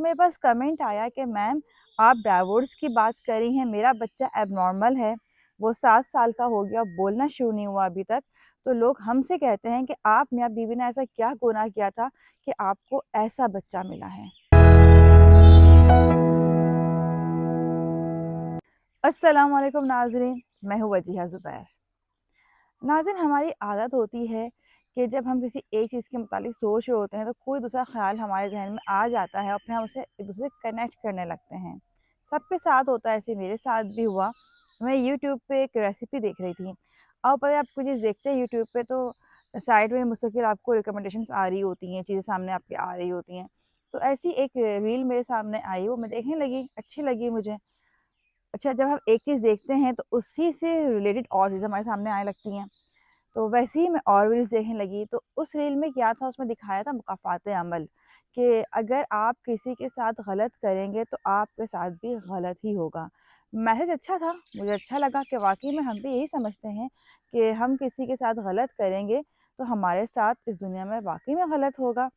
میرے پاس کمنٹ آیا کہ میم آپ ڈائیورس کی بات کر رہی ہیں، میرا بچہ ایب نارمل ہے، وہ 7 سال کا ہو گیا، بولنا شروع نہیں ہوا ابھی تک، تو لوگ ہم سے کہتے ہیں کہ آپ میاں بیوی نے ایسا کیا گناہ کیا تھا کہ آپ کو ایسا بچہ ملا ہے۔ السلام علیکم ناظرین، میں ہوں وجیہہ زبیر۔ ناظرین، ہماری عادت ہوتی ہے کہ جب ہم کسی ایک چیز کے متعلق سوچ رہے ہوتے ہیں تو کوئی دوسرا خیال ہمارے ذہن میں آ جاتا ہے اور پھر ہم اسے ایک دوسرے سے کنیکٹ کرنے لگتے ہیں۔ سب کے ساتھ ہوتا ہے، ایسے میرے ساتھ بھی ہوا۔ میں یوٹیوب پہ ایک ریسیپی دیکھ رہی تھی، اور پتہ ہے آپ کوئی چیز دیکھتے ہیں یوٹیوب پہ تو سائڈ میں مستقل آپ کو ریکمنڈیشنس آ رہی ہوتی ہیں، چیزیں سامنے آپ کے آ رہی ہوتی ہیں۔ تو ایسی ایک ریل میرے سامنے آئی، وہ میں دیکھنے لگی، اچھی لگی مجھے۔ اچھا، جب ہم ایک چیز دیکھتے ہیں تو اسی سے ریلیٹڈ اور چیزیں ہمارے سامنے آنے لگتی ہیں۔ تو ویسے ہی میں اور ریلز دیکھنے لگی، تو اس ریل میں کیا تھا، اس میں دکھایا تھا مکافات عمل، کہ اگر آپ کسی کے ساتھ غلط کریں گے تو آپ کے ساتھ بھی غلط ہی ہوگا۔ میسج اچھا تھا، مجھے اچھا لگا کہ واقعی میں ہم بھی یہی سمجھتے ہیں کہ ہم کسی کے ساتھ غلط کریں گے تو ہمارے ساتھ اس دنیا میں واقعی میں غلط ہوگا۔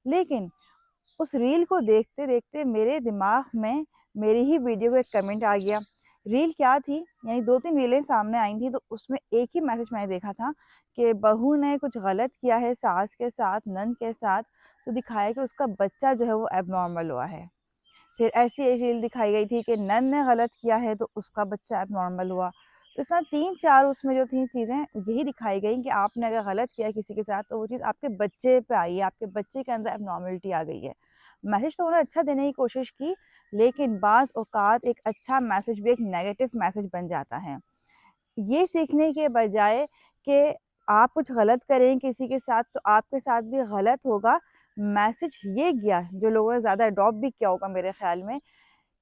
لیکن اس ریل کو دیکھتے دیکھتے میرے دماغ میں میری ہی ویڈیو کو ایک کمنٹ آ گیا۔ ریل کیا تھی، یعنی 2-3 ریلیں سامنے آئی تھیں، تو اس میں ایک ہی میسج میں نے دیکھا تھا کہ بہو نے کچھ غلط کیا ہے ساس کے ساتھ، نند کے ساتھ، تو دکھایا کہ اس کا بچہ جو ہے وہ ایب نارمل ہوا ہے۔ پھر ایسی ایک ریل دکھائی گئی تھی کہ نند نے غلط کیا ہے تو اس کا بچہ ایب نارمل ہوا۔ تو اس طرح 3-4 اس میں جو تھیں چیزیں یہی دکھائی گئیں کہ آپ نے اگر غلط کیا کسی کے ساتھ تو وہ چیز آپ کے بچے پہ آئی ہے، آپ کے بچے کے اندر ایب نارملٹی آ گئی ہے۔ میسج تو انہوں نے اچھا دینے کی کوشش کی، لیکن بعض اوقات ایک اچھا میسج بھی ایک نیگیٹو میسج بن جاتا ہے۔ یہ سیکھنے کے بجائے کہ آپ کچھ غلط کریں کسی کے ساتھ تو آپ کے ساتھ بھی غلط ہوگا، میسج یہ گیا جو لوگوں نے زیادہ اڈاپٹ بھی کیا ہوگا میرے خیال میں،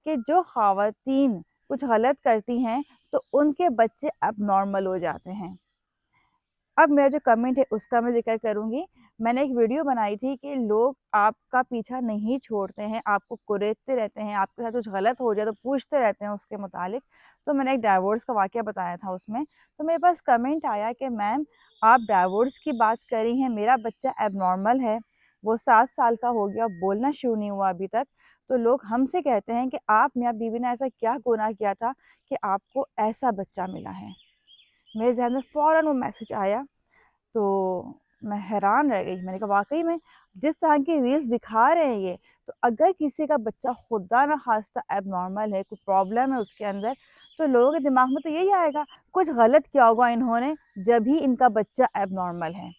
کہ جو خواتین کچھ غلط کرتی ہیں تو ان کے بچے اب نارمل ہو جاتے ہیں۔ اب میرا جو کمنٹ ہے اس کا میں ذکر کروں گی۔ میں نے ایک ویڈیو بنائی تھی کہ لوگ آپ کا پیچھا نہیں چھوڑتے ہیں، آپ کو کوریدتے رہتے ہیں، آپ کے ساتھ کچھ غلط ہو جائے تو پوچھتے رہتے ہیں اس کے متعلق۔ تو میں نے ایک ڈائیورس کا واقعہ بتایا تھا اس میں، تو میرے پاس کمنٹ آیا کہ میم آپ ڈائیورس کی بات کر رہی ہیں، میرا بچہ ایب نارمل ہے، وہ 7 سال کا ہو گیا، بولنا شروع نہیں ہوا ابھی تک، تو لوگ ہم سے کہتے ہیں کہ آپ میاں بیوی نے ایسا کیا گناہ کیا تھا کہ آپ کو ایسا بچہ ملا ہے۔ میرے ذہن میں فوراً وہ میسج آیا، تو میں حیران رہ گئی۔ میں نے کہا واقعی میں جس طرح کی ریلز دکھا رہے ہیں یہ، تو اگر کسی کا بچہ خدا نہ خواستہ ایب نارمل ہے، کوئی پرابلم ہے اس کے اندر، تو لوگوں کے دماغ میں تو یہی آئے گا کچھ غلط کیا ہوگا انہوں نے جب ہی ان کا بچہ ایب نارمل ہے۔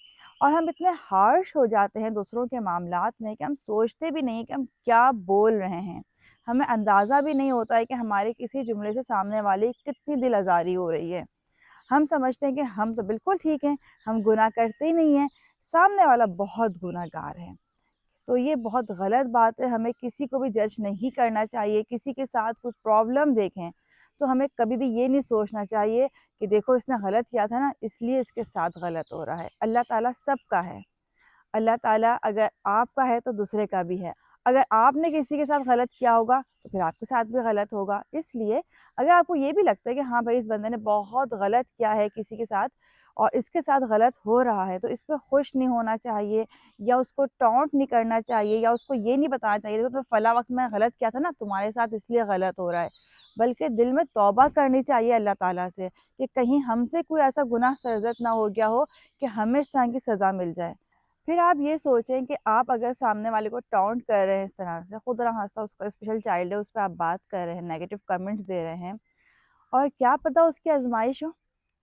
اور ہم اتنے ہارش ہو جاتے ہیں دوسروں کے معاملات میں کہ ہم سوچتے بھی نہیں کہ ہم کیا بول رہے ہیں، ہمیں اندازہ بھی نہیں ہوتا ہے کہ ہمارے کسی جملے سے سامنے والے کتنی دل آزاری ہو رہی ہے۔ ہم سمجھتے ہیں کہ ہم تو بالکل ٹھیک ہیں، ہم گناہ کرتے ہی نہیں ہیں، سامنے والا بہت گناہ گار ہے۔ تو یہ بہت غلط بات ہے، ہمیں کسی کو بھی جج نہیں کرنا چاہیے۔ کسی کے ساتھ کچھ پرابلم دیکھیں تو ہمیں کبھی بھی یہ نہیں سوچنا چاہیے کہ دیکھو اس نے غلط کیا تھا نا، اس لیے اس کے ساتھ غلط ہو رہا ہے۔ اللہ تعالیٰ سب کا ہے، اللہ تعالیٰ اگر آپ کا ہے تو دوسرے کا بھی ہے۔ اگر آپ نے کسی کے ساتھ غلط کیا ہوگا تو پھر آپ کے ساتھ بھی غلط ہوگا۔ اس لیے اگر آپ کو یہ بھی لگتا ہے کہ ہاں بھائی اس بندے نے بہت غلط کیا ہے کسی کے ساتھ اور اس کے ساتھ غلط ہو رہا ہے، تو اس پہ خوش نہیں ہونا چاہیے، یا اس کو ٹونٹ نہیں کرنا چاہیے، یا اس کو یہ نہیں بتانا چاہیے کہ فلاں وقت میں غلط کیا تھا نا، تمہارے ساتھ اس لیے غلط ہو رہا ہے، بلکہ دل میں توبہ کرنی چاہیے اللہ تعالیٰ سے کہ کہیں ہم سے کوئی ایسا گناہ سرزد نہ ہو گیا ہو کہ ہمیں اس طرح کی سزا مل جائے۔ پھر آپ یہ سوچیں کہ آپ اگر سامنے والے کو ٹاؤنٹ کر رہے ہیں اس طرح سے، خود نخواستہ اس کا اسپیشل چائلڈ ہے، اس پہ آپ بات کر رہے ہیں، نیگیٹو کمنٹس دے رہے ہیں، اور کیا پتہ اس کی آزمائش ہو۔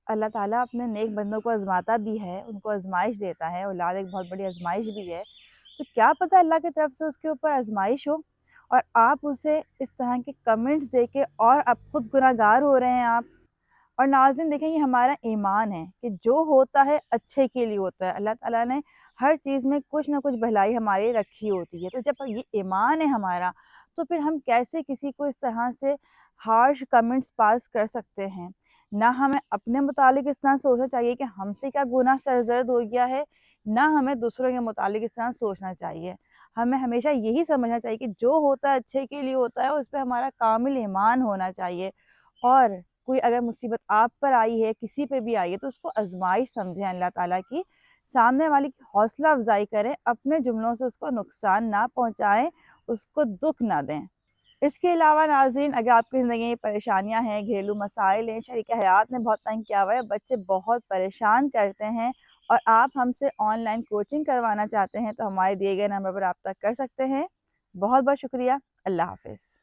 اللہ تعالیٰ اپنے نیک بندوں کو آزماتا بھی ہے، ان کو آزمائش دیتا ہے، اولاد ایک بہت بڑی آزمائش بھی ہے، تو کیا پتہ اللہ کی طرف سے اس کے اوپر آزمائش ہو اور آپ اسے اس طرح کے کمنٹس دے کے اور اب خود گناہ گار ہو رہے ہیں آپ۔ اور ناظرین دیکھیں، یہ ہمارا ایمان ہے کہ جو ہوتا ہے اچھے کے لیے ہوتا ہے، اللہ تعالیٰ نے ہر چیز میں کچھ نہ کچھ بھلائی ہماری رکھی ہوتی ہے، تو جب یہ ایمان ہے ہمارا تو پھر ہم کیسے کسی کو اس طرح سے ہارش کمنٹس پاس کر سکتے ہیں۔ نہ ہمیں اپنے متعلق اس طرح سوچنا چاہیے کہ ہم سے کیا گناہ سرزد ہو گیا ہے، نہ ہمیں دوسروں کے متعلق اس طرح سوچنا چاہیے۔ ہمیں ہمیشہ یہی سمجھنا چاہیے کہ جو ہوتا ہے اچھے کے لیے ہوتا ہے، اس پہ ہمارا کامل ایمان ہونا چاہیے، اور کوئی اگر مصیبت آپ پر آئی ہے، کسی پہ بھی آئی ہے، تو اس کو آزمائش سمجھیں اللہ تعالیٰ کی، سامنے والی کی حوصلہ افزائی کریں، اپنے جملوں سے اس کو نقصان نہ پہنچائیں، اس کو دکھ نہ دیں۔ اس کے علاوہ ناظرین، اگر آپ کی زندگی میں پریشانیاں ہیں، گھریلو مسائل ہیں، شریک حیات نے بہت تنگ کیا ہوا ہے، بچے بہت پریشان کرتے ہیں اور آپ ہم سے آن لائن کوچنگ کروانا چاہتے ہیں تو ہمارے دیے گئے نمبر پر رابطہ کر سکتے ہیں۔ بہت بہت شکریہ۔ اللہ حافظ۔